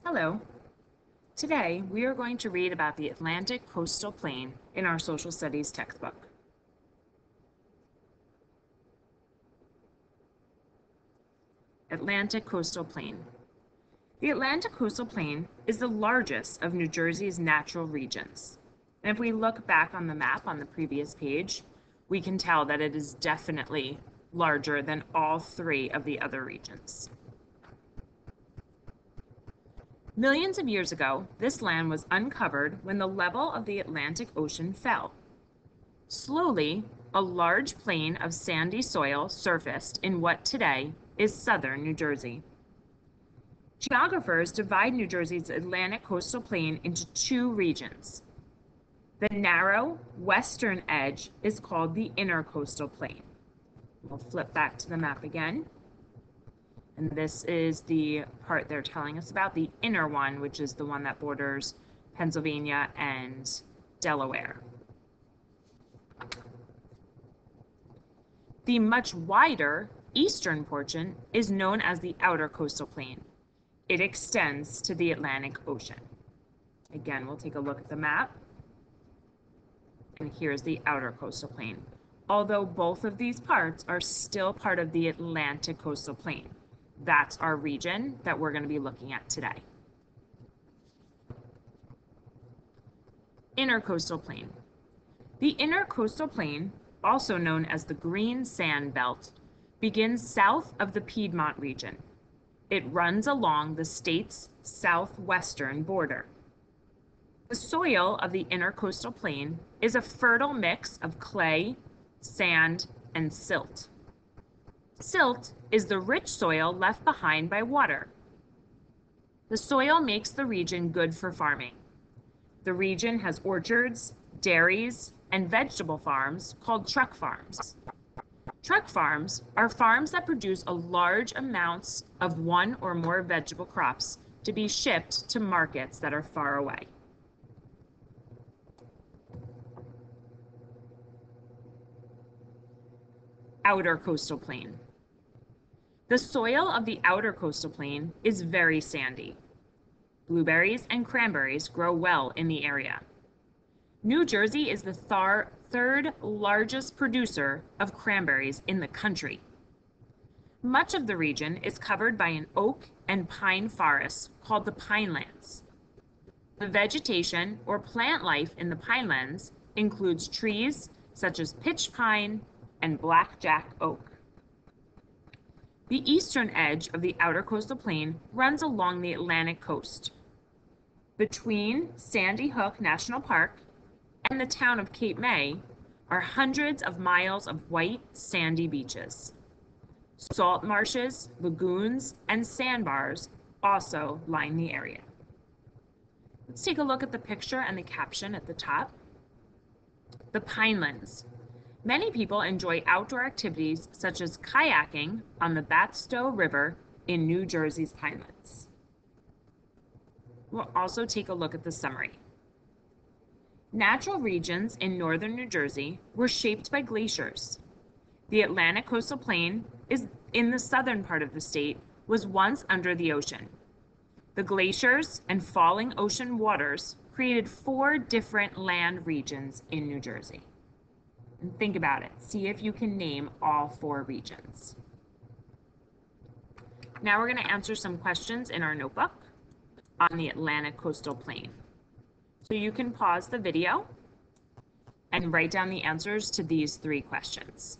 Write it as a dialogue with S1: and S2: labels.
S1: Hello. Today, we are going to read about the Atlantic Coastal Plain in our social studies textbook. Atlantic Coastal Plain. The Atlantic Coastal Plain is the largest of New Jersey's natural regions. And if we look back on the map on the previous page, we can tell that it is definitely larger than all three of the other regions. Millions of years ago, this land was uncovered when the level of the Atlantic Ocean fell. Slowly, a large plain of sandy soil surfaced in what today is southern New Jersey. Geographers divide New Jersey's Atlantic coastal plain into two regions. The narrow western edge is called the inner coastal plain. We'll flip back to the map again. And this is the part they're telling us about, the inner one, which is the one that borders Pennsylvania and Delaware. The much wider eastern portion is known as the outer coastal plain. It extends to the Atlantic Ocean. Again, we'll take a look at the map. And here's the outer coastal plain. Although both of these parts are still part of the Atlantic coastal plain. That's our region that we're going to be looking at today. Inner coastal plain. The inner coastal plain, also known as the Green Sand Belt, begins south of the Piedmont region. It runs along the state's southwestern border. The soil of the inner coastal plain is a fertile mix of clay, sand, and silt. Silt is the rich soil left behind by water. The soil makes the region good for farming. The region has orchards, dairies, and vegetable farms called truck farms. Truck farms are farms that produce a large amounts of one or more vegetable crops to be shipped to markets that are far away. Outer coastal plain. The soil of the outer coastal plain is very sandy. Blueberries and cranberries grow well in the area. New Jersey is the third largest producer of cranberries in the country. Much of the region is covered by an oak and pine forest called the Pinelands. The vegetation or plant life in the Pinelands includes trees such as pitch pine and blackjack oak. The eastern edge of the outer coastal plain runs along the Atlantic coast. Between Sandy Hook National Park and the town of Cape May are hundreds of miles of white, sandy beaches. Salt marshes, lagoons, and sandbars also line the area. Let's take a look at the picture and the caption at the top. The Pinelands. Many people enjoy outdoor activities such as kayaking on the Batsto River in New Jersey's Pinelands. We'll also take a look at the summary. Natural regions in northern New Jersey were shaped by glaciers. The Atlantic coastal plain is in the southern part of the state was once under the ocean. The glaciers and falling ocean waters created 4 different land regions in New Jersey. And think about it. See if you can name all 4 regions. Now we're going to answer some questions in our notebook on the Atlantic coastal plain. So you can pause the video and write down the answers to these 3 questions.